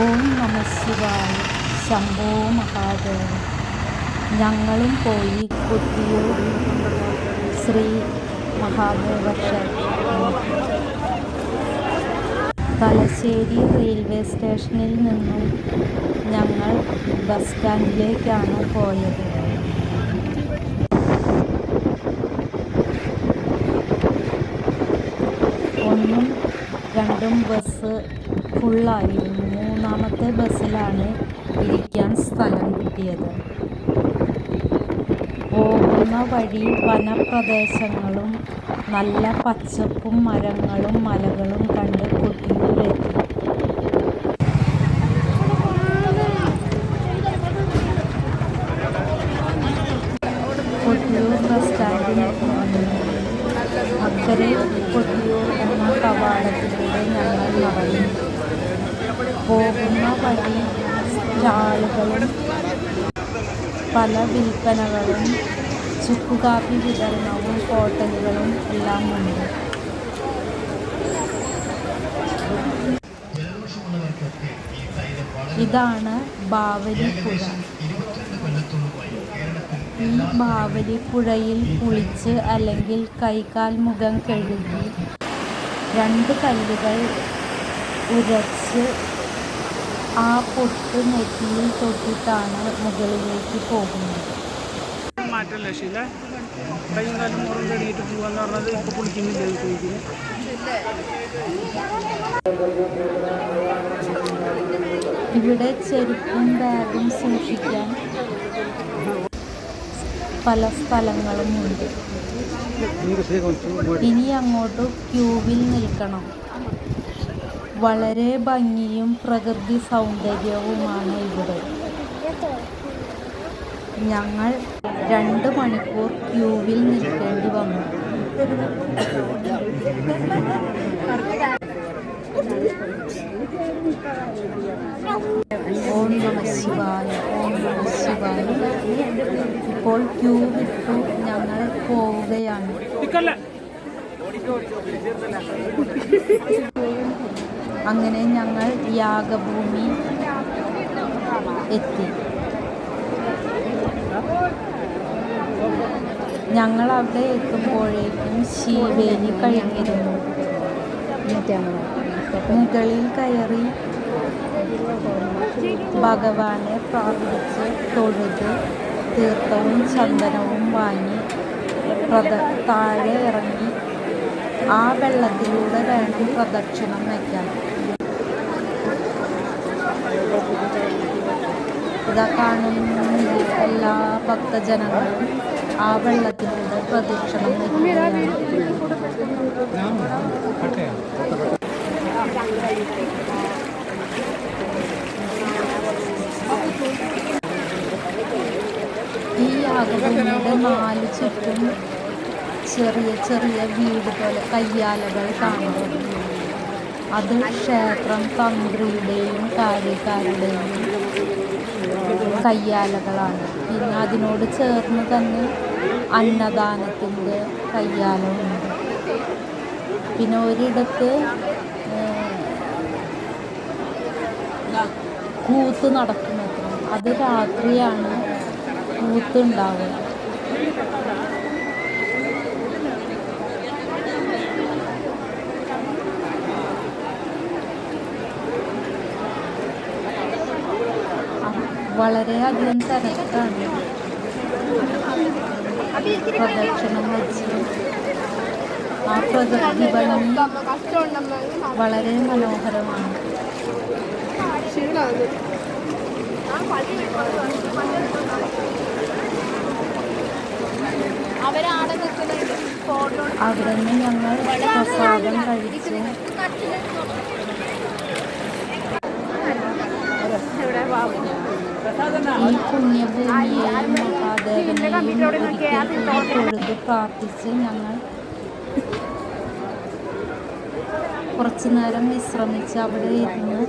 ഓം നമ ശിവായ. ശംഭോ മഹാദേവ. ഞങ്ങളും പോയി കൊട്ടിയൂർ ശ്രീ മഹാദേവ ക്ഷേത്രം. തലശ്ശേരി റെയിൽവേ സ്റ്റേഷനിൽ നിന്നും ഞങ്ങൾ ബസ് സ്റ്റാൻഡിലേക്കാണ് പോയത്. ഒന്നും രണ്ടും ബസ് ഫുള്ളായിരുന്നു. മൂന്നാമത്തെ ബസ്സിലാണ് ഇരിക്കാൻ സ്ഥലം കിട്ടിയത്. പോകുന്ന വഴി വനപ്രദേശങ്ങളും നല്ല പച്ചപ്പും മരങ്ങളും മലകളും കണ്ട് കൊട്ടിയൂരെത്തി. കൊട്ടിയൂർ ബസ് സ്റ്റാൻഡിൽ അക്കരെ കൊട്ടിയൂർ എന്ന കവാടത്തിലൂടെ ഞങ്ങൾ നടന്നു. പോകുന്ന വഴി സ്റ്റാളുകളും പല വിൽപ്പനകളും ചുക്കുകാപ്പി വിതരണവും ഹോട്ടലുകളും എല്ലാം ഉണ്ട്. ഇതാണ് ബാവലിപ്പുഴ. ഈ ബാവലിപ്പുഴയിൽ കുളിച്ച് അല്ലെങ്കിൽ കൈകാൽ മുഖം കഴുകി 2 കല്ലുകൾ ഉരച്ച് ആ പൊട്ട് നെറ്റിയിൽ തൊട്ടിട്ടാണ് മുകളിലേക്ക് പോകുന്നത്. ഇവിടെ ചെരുപ്പും ബാഗും സൂക്ഷിക്കാൻ പല സ്ഥലങ്ങളുമുണ്ട്. ഇനി അങ്ങോട്ട് ക്യൂവിൽ നിൽക്കണം. വളരെ ഭംഗിയും പ്രകൃതി സൗന്ദര്യവുമാണ് ഇവിടെ. ഞങ്ങൾ 2 മണിക്കൂർ ക്യൂവിൽ നിൽക്കേണ്ടി വന്നു. ഓം നമ ശിവായ. ഓം നമ ശിവായ. ഇപ്പോൾ ക്യൂ വിട്ടു ഞങ്ങൾ പോവുകയാണ്. അങ്ങനെ ഞങ്ങൾ യാഗഭൂമി എത്തി. ഞങ്ങൾ അവിടെ എത്തുമ്പോഴേക്കും ശീവേലി കഴിഞ്ഞിരുന്നു. മുകളിൽ കയറി ഭഗവാനെ പ്രാർത്ഥിച്ച് തൊഴുത് തീർത്ഥവും ചന്ദനവും വാങ്ങി താഴെ ഇറങ്ങി ആ വെള്ളത്തിലൂടെ വേണം പ്രദക്ഷിണം വയ്ക്കാൻ. ഇതാ കാണുന്ന എല്ലാ ഭക്തജനങ്ങളും ആ വെള്ളത്തിലൂടെ പ്രദക്ഷിണം വയ്ക്കുകയാണ്. ഈ യാഗഭൂമിയുടെ 4 ചുറ്റും ചെറിയ ചെറിയ വീട് പോലെ കയ്യാലകൾ കാണും. അത് ക്ഷേത്രം തന്ത്രിയുടെയും കാര്യക്കാരുടെയും കയ്യാലകളാണ്. പിന്നെ അതിനോട് ചേർന്ന് തന്നെ അന്നദാനത്തിൻ്റെ കയ്യാലമുണ്ട്. പിന്നെ ഒരിടത്ത് കൂത്ത് നടക്കുന്നത്. അത് രാത്രിയാണ് കൂത്ത് ഉണ്ടാവുക. വളരെയധികം തിരക്കാണ്. പ്രദക്ഷിണം വെച്ച് ആ പ്രകൃതി ഭംഗി വളരെ മനോഹരമാണ്. അവിടെ നിന്ന് ഞങ്ങൾ പ്രസാദം കഴിച്ചു. ഈ പുണ്യഭൂമിയെയും മഹാദേവനെയും ഒരിക്കൽ കൂടി തൊഴുത് പ്രാർത്ഥിച്ച് ഞങ്ങൾ കുറച്ചു നേരം വിശ്രമിച്ച് അവിടെ ഇരുന്ന്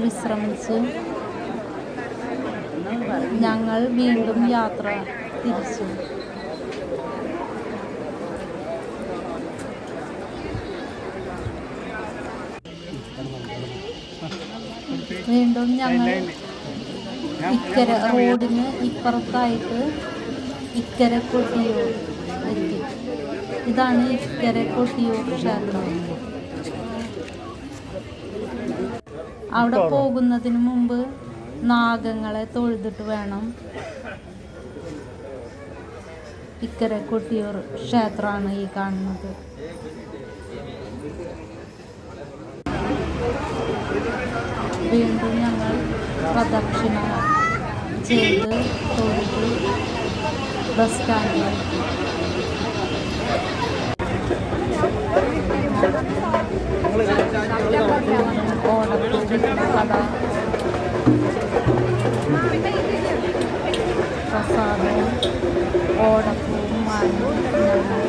വിശ്രമിച്ച് ഞങ്ങൾ വീണ്ടും യാത്ര തിരിച്ചു. വീണ്ടും ഞങ്ങൾ ഇക്കര റോഡിന് ഇപ്പുറത്തായിട്ട് ഇക്കര കൊട്ടിയൂർ എത്തി. ഇതാണ് ഇക്കര കൊട്ടിയൂർ ക്ഷേത്രം. അവിടെ പോകുന്നതിന് മുമ്പ് നാഗങ്ങളെ തൊഴുതിട്ട് വേണം. ഇക്കര കൊട്ടിയൂർ ക്ഷേത്രമാണ് ഈ കാണുന്നത്. വീണ്ടും ഞങ്ങൾ പ്രദക്ഷിണ ചെയ്ത് തൊഴുത് ബസ് സ്റ്റാൻഡിലെത്തി. ഓടപ്പൂക്കട പ്രസാദവും ഓടപ്പൂവും വാങ്ങി ഞങ്ങൾ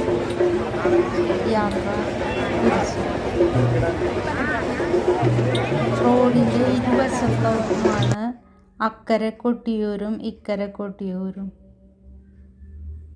യാത്ര തിരിച്ചു. റോഡിൻ്റെ ഇരുവശത്തുമാണ് അക്കരെ കൊട്ടിയൂരും ഇക്കരെ കൊട്ടിയൂരും.